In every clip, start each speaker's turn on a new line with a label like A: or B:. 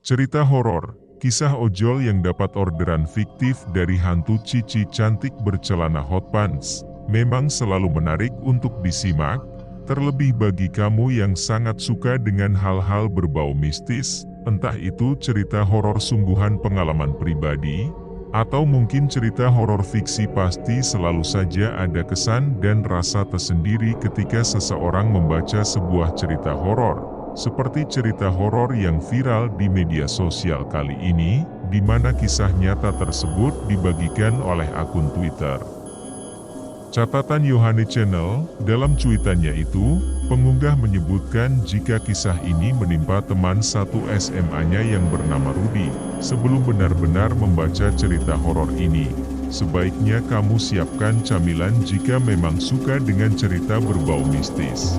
A: Cerita horor, kisah ojol yang dapat orderan fiktif dari hantu Cici cantik bercelana hot pants, memang selalu menarik untuk disimak, terlebih bagi kamu yang sangat suka dengan hal-hal berbau mistis, entah itu cerita horor sungguhan pengalaman pribadi, atau mungkin cerita horor fiksi. Pasti selalu saja ada kesan dan rasa tersendiri ketika seseorang membaca sebuah cerita horor. Seperti cerita horor yang viral di media sosial kali ini, di mana kisah nyata tersebut dibagikan oleh akun Twitter. Catatan Yohane Channel, dalam cuitannya itu, pengunggah menyebutkan jika kisah ini menimpa teman satu SMA-nya yang bernama Rudy. Sebelum benar-benar membaca cerita horor ini, sebaiknya kamu siapkan camilan jika memang suka dengan cerita berbau mistis.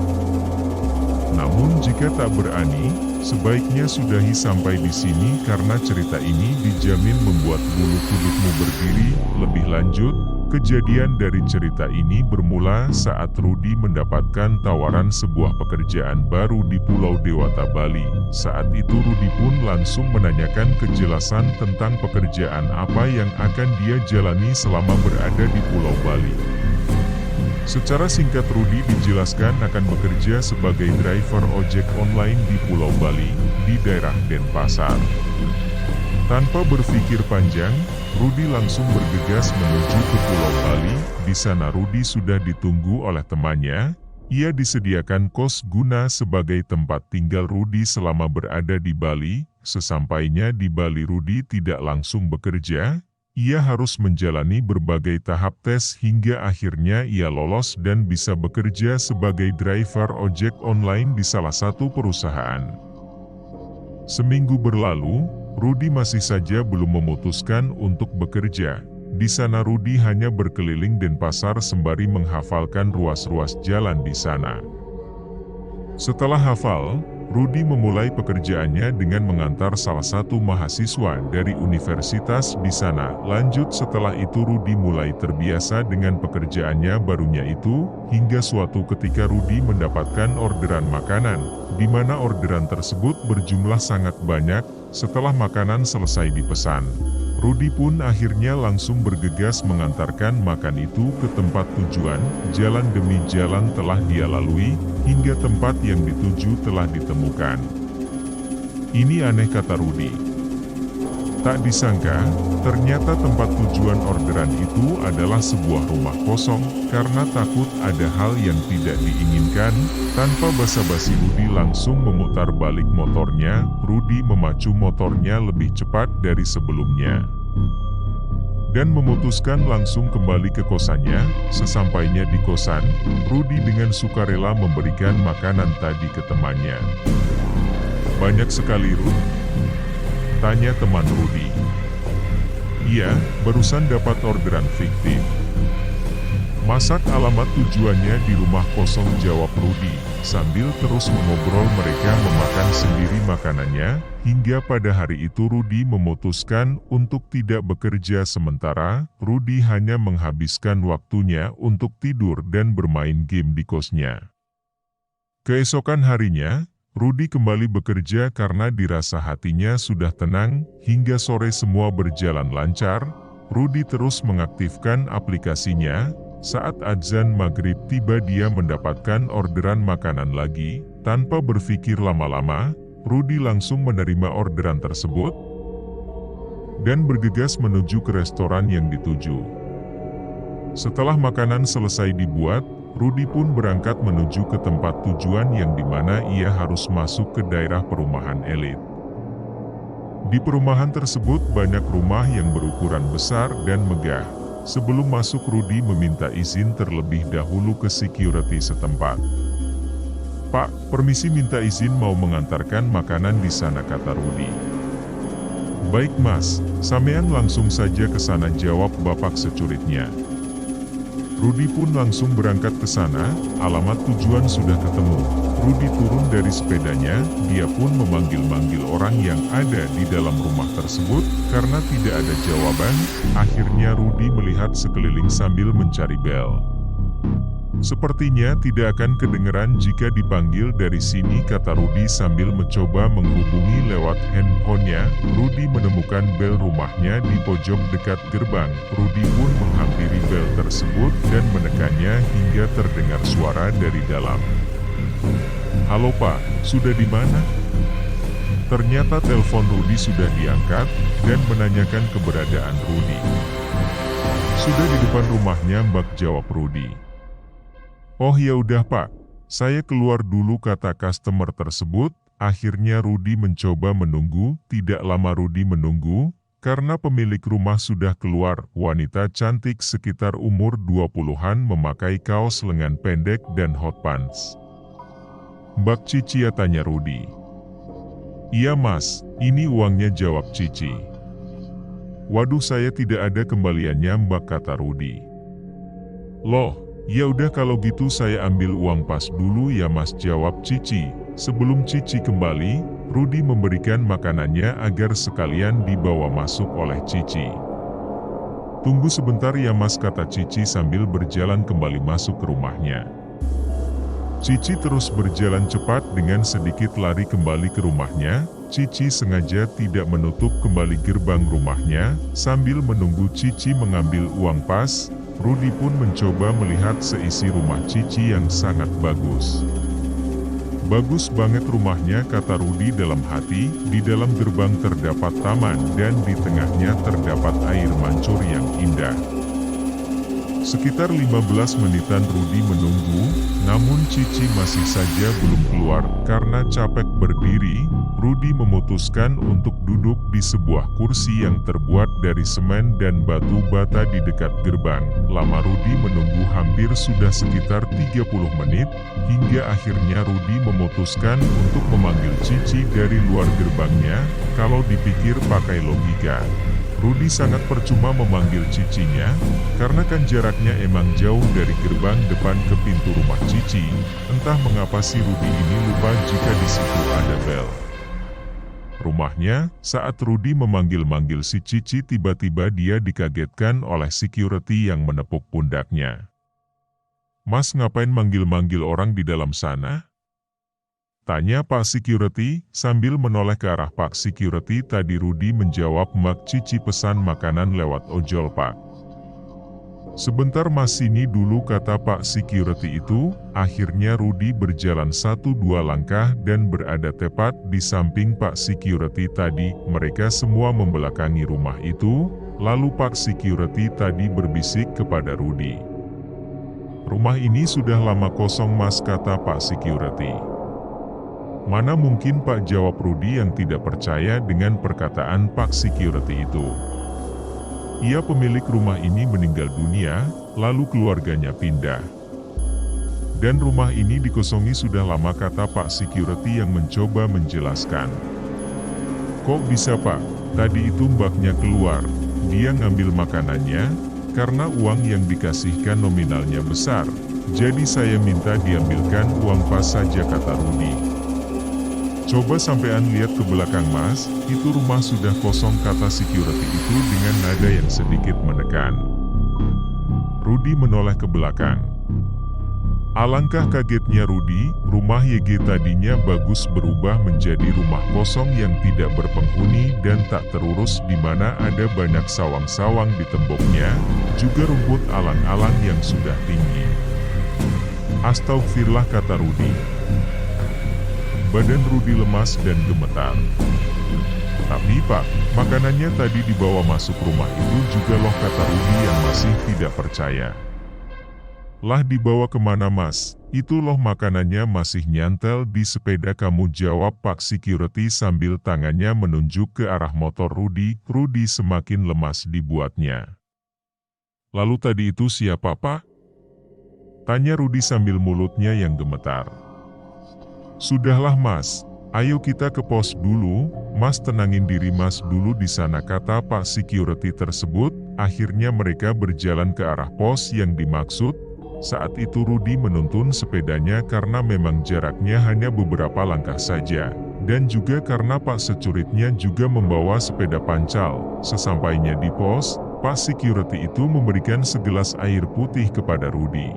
A: Namun jika tak berani, sebaiknya sudahi sampai di sini karena cerita ini dijamin membuat bulu kudukmu berdiri. Lebih lanjut, kejadian dari cerita ini bermula saat Rudy mendapatkan tawaran sebuah pekerjaan baru di Pulau Dewata, Bali. Saat itu Rudy pun langsung menanyakan kejelasan tentang pekerjaan apa yang akan dia jalani selama berada di Pulau Bali. Secara singkat Rudy dijelaskan akan bekerja sebagai driver ojek online di Pulau Bali, di daerah Denpasar. Tanpa berpikir panjang, Rudy langsung bergegas menuju ke Pulau Bali. Di sana Rudy sudah ditunggu oleh temannya. Ia disediakan kos guna sebagai tempat tinggal Rudy selama berada di Bali. Sesampainya di Bali Rudy tidak langsung bekerja. Ia harus menjalani berbagai tahap tes hingga akhirnya ia lolos dan bisa bekerja sebagai driver ojek online di salah satu perusahaan. Seminggu berlalu, Rudy masih saja belum memutuskan untuk bekerja. Di sana Rudy hanya berkeliling Denpasar sembari menghafalkan ruas-ruas jalan di sana. Setelah hafal, Rudy memulai pekerjaannya dengan mengantar salah satu mahasiswa dari universitas di sana. Lanjut setelah itu Rudy mulai terbiasa dengan pekerjaannya barunya itu, hingga suatu ketika Rudy mendapatkan orderan makanan, di mana orderan tersebut berjumlah sangat banyak. Setelah makanan selesai dipesan, Rudy pun akhirnya langsung bergegas mengantarkan makan itu ke tempat tujuan. Jalan demi jalan telah dia lalui, hingga tempat yang dituju telah ditemukan. Ini aneh, kata Rudy. Tak disangka, ternyata tempat tujuan orderan itu adalah sebuah rumah kosong. Karena takut ada hal yang tidak diinginkan, tanpa basa-basi Rudy langsung memutar balik motornya. Rudy memacu motornya lebih cepat dari sebelumnya dan memutuskan langsung kembali ke kosannya. Sesampainya di kosan, Rudy dengan sukarela memberikan makanan tadi ke temannya. Banyak sekali, Rudy? Tanya teman Rudy. Iya, barusan dapat orderan fiktif. Masak, alamat tujuannya di rumah kosong, jawab Rudy. Sambil terus mengobrol mereka memakan sendiri makanannya, hingga pada hari itu Rudy memutuskan untuk tidak bekerja sementara. Rudy hanya menghabiskan waktunya untuk tidur dan bermain game di kosnya. Keesokan harinya, Rudy kembali bekerja karena dirasa hatinya sudah tenang. Hingga sore semua berjalan lancar. Rudy terus mengaktifkan aplikasinya. Saat azan maghrib tiba dia mendapatkan orderan makanan lagi. Tanpa berpikir lama-lama, Rudy langsung menerima orderan tersebut dan bergegas menuju ke restoran yang dituju. Setelah makanan selesai dibuat, Rudy pun berangkat menuju ke tempat tujuan yang dimana ia harus masuk ke daerah perumahan elit. Di perumahan tersebut banyak rumah yang berukuran besar dan megah. Sebelum masuk Rudy meminta izin terlebih dahulu ke security setempat. Pak, permisi, minta izin mau mengantarkan makanan di sana, kata Rudy. Baik mas, sampean langsung saja ke sana, jawab bapak securitnya. Rudy pun langsung berangkat ke sana. Alamat tujuan sudah ketemu. Rudy turun dari sepedanya. Dia pun memanggil-manggil orang yang ada di dalam rumah tersebut. Karena tidak ada jawaban, akhirnya Rudy melihat sekeliling sambil mencari bel. Sepertinya tidak akan kedengeran jika dipanggil dari sini, kata Rudi sambil mencoba menghubungi lewat handphonenya. Rudi menemukan bel rumahnya di pojok dekat gerbang. Rudi pun menghampiri bel tersebut dan menekannya hingga terdengar suara dari dalam. "Halo Pak, sudah di mana?" Ternyata telepon Rudi sudah diangkat dan menanyakan keberadaan Rudi. "Sudah di depan rumahnya Mbak," jawab Rudi. "Oh ya udah Pak, saya keluar dulu," kata customer tersebut. Akhirnya Rudi mencoba menunggu. Tidak lama Rudi menunggu, karena pemilik rumah sudah keluar. Wanita cantik sekitar umur 20-an memakai kaos lengan pendek dan hot pants. "Mbak Cici ya?" tanya Rudi. "Iya Mas, ini uangnya," jawab Cici. "Waduh, saya tidak ada kembaliannya Mbak," kata Rudi. "Loh, ya udah kalau gitu saya ambil uang pas dulu ya Mas," jawab Cici. Sebelum Cici kembali, Rudi memberikan makanannya agar sekalian dibawa masuk oleh Cici. "Tunggu sebentar ya Mas," kata Cici sambil berjalan kembali masuk ke rumahnya. Cici terus berjalan cepat dengan sedikit lari kembali ke rumahnya. Cici sengaja tidak menutup kembali gerbang rumahnya. Sambil menunggu Cici mengambil uang pas, Rudi pun mencoba melihat seisi rumah Cici yang sangat bagus. "Bagus banget rumahnya," kata Rudi dalam hati. Di dalam gerbang terdapat taman dan di tengahnya terdapat air mancur yang indah. Sekitar 15 menitan Rudi menunggu, namun Cici masih saja belum keluar. Karena capek berdiri, Rudi memutuskan untuk duduk di sebuah kursi yang terbuat dari semen dan batu bata di dekat gerbang. Lama Rudi menunggu hampir sudah sekitar 30 menit, hingga akhirnya Rudi memutuskan untuk memanggil Cici dari luar gerbangnya. Kalau dipikir pakai logika, Rudi sangat percuma memanggil Cicinya, karena kan jaraknya emang jauh dari gerbang depan ke pintu rumah Cici. Entah mengapa si Rudi ini lupa jika di situ ada bel rumahnya. Saat Rudi memanggil-manggil si Cici, tiba-tiba dia dikagetkan oleh security yang menepuk pundaknya. "Mas, ngapain manggil-manggil orang di dalam sana?" tanya Pak Security, sambil menoleh ke arah Pak Security tadi. Rudi menjawab, "Mbak Cici pesan makanan lewat ojol Pak." "Sebentar Mas, sini dulu," kata Pak Security itu. Akhirnya Rudi berjalan 1-2 langkah dan berada tepat di samping Pak Security tadi. Mereka semua membelakangi rumah itu. Lalu Pak Security tadi berbisik kepada Rudi. "Rumah ini sudah lama kosong Mas," kata Pak Security. "Mana mungkin Pak," jawab Rudi yang tidak percaya dengan perkataan Pak Security itu. "Iya, pemilik rumah ini meninggal dunia, lalu keluarganya pindah. Dan rumah ini dikosongi sudah lama," kata Pak Security yang mencoba menjelaskan. "Kok bisa Pak? Tadi itu mbaknya keluar, dia ngambil makanannya, karena uang yang dikasihkan nominalnya besar. Jadi saya minta diambilkan uang pas saja," kata Rudi. "Coba sampean lihat ke belakang Mas, itu rumah sudah kosong," kata security itu dengan nada yang sedikit menekan. Rudi menoleh ke belakang. Alangkah kagetnya Rudi, rumah YG tadinya bagus berubah menjadi rumah kosong yang tidak berpenghuni dan tak terurus, di mana ada banyak sawang-sawang di temboknya, juga rumput alang-alang yang sudah tinggi. "Astagfirullah," kata Rudi. Badan Rudi lemas dan gemetar. "Tapi Pak, makanannya tadi dibawa masuk rumah itu juga loh," kata Rudi yang masih tidak percaya. "Lah, dibawa kemana Mas? Itu loh makanannya masih nyantel di sepeda kamu," jawab Pak Security sambil tangannya menunjuk ke arah motor Rudi. Rudi semakin lemas dibuatnya. "Lalu tadi itu siapa Pak?" tanya Rudi sambil mulutnya yang gemetar. "Sudahlah Mas, ayo kita ke pos dulu, Mas, tenangin diri Mas dulu di sana," kata Pak Security tersebut. Akhirnya mereka berjalan ke arah pos yang dimaksud. Saat itu Rudi menuntun sepedanya karena memang jaraknya hanya beberapa langkah saja. Dan juga karena Pak Securitnya juga membawa sepeda pancal. Sesampainya di pos, Pak Security itu memberikan segelas air putih kepada Rudi.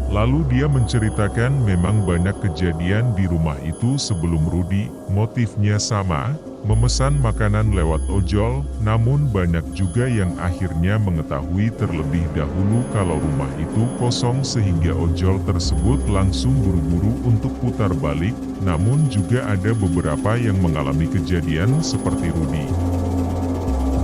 A: Lalu dia menceritakan memang banyak kejadian di rumah itu sebelum Rudy, motifnya sama, memesan makanan lewat ojol, namun banyak juga yang akhirnya mengetahui terlebih dahulu kalau rumah itu kosong sehingga ojol tersebut langsung buru-buru untuk putar balik, namun juga ada beberapa yang mengalami kejadian seperti Rudy.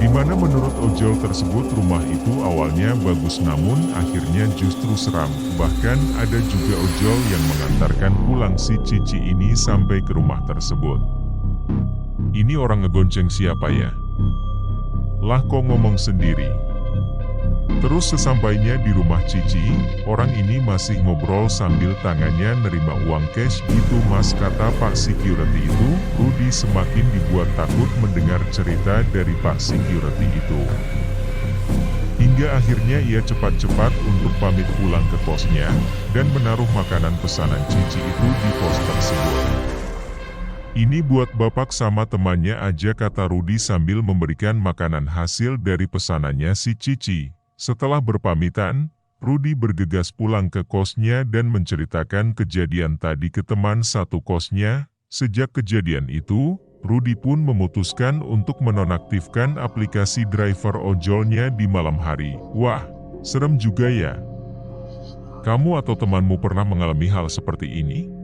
A: Di mana menurut ojol tersebut rumah itu awalnya bagus namun akhirnya justru seram. Bahkan ada juga ojol yang mengantarkan pulang si Cici ini sampai ke rumah tersebut. Ini orang ngegonceng siapa ya? Lah kok ngomong sendiri? Terus sesampainya di rumah Cici, orang ini masih ngobrol sambil tangannya nerima uang cash itu mas, kata Pak Security itu. Rudy semakin dibuat takut mendengar cerita dari Pak Security itu. Hingga akhirnya ia cepat-cepat untuk pamit pulang ke kosnya, dan menaruh makanan pesanan Cici itu di pos tersebut. Ini buat bapak sama temannya aja, kata Rudy sambil memberikan makanan hasil dari pesanannya si Cici. Setelah berpamitan, Rudy bergegas pulang ke kosnya dan menceritakan kejadian tadi ke teman satu kosnya. Sejak kejadian itu, Rudy pun memutuskan untuk menonaktifkan aplikasi driver ojolnya di malam hari. Wah, serem juga ya. Kamu atau temanmu pernah mengalami hal seperti ini?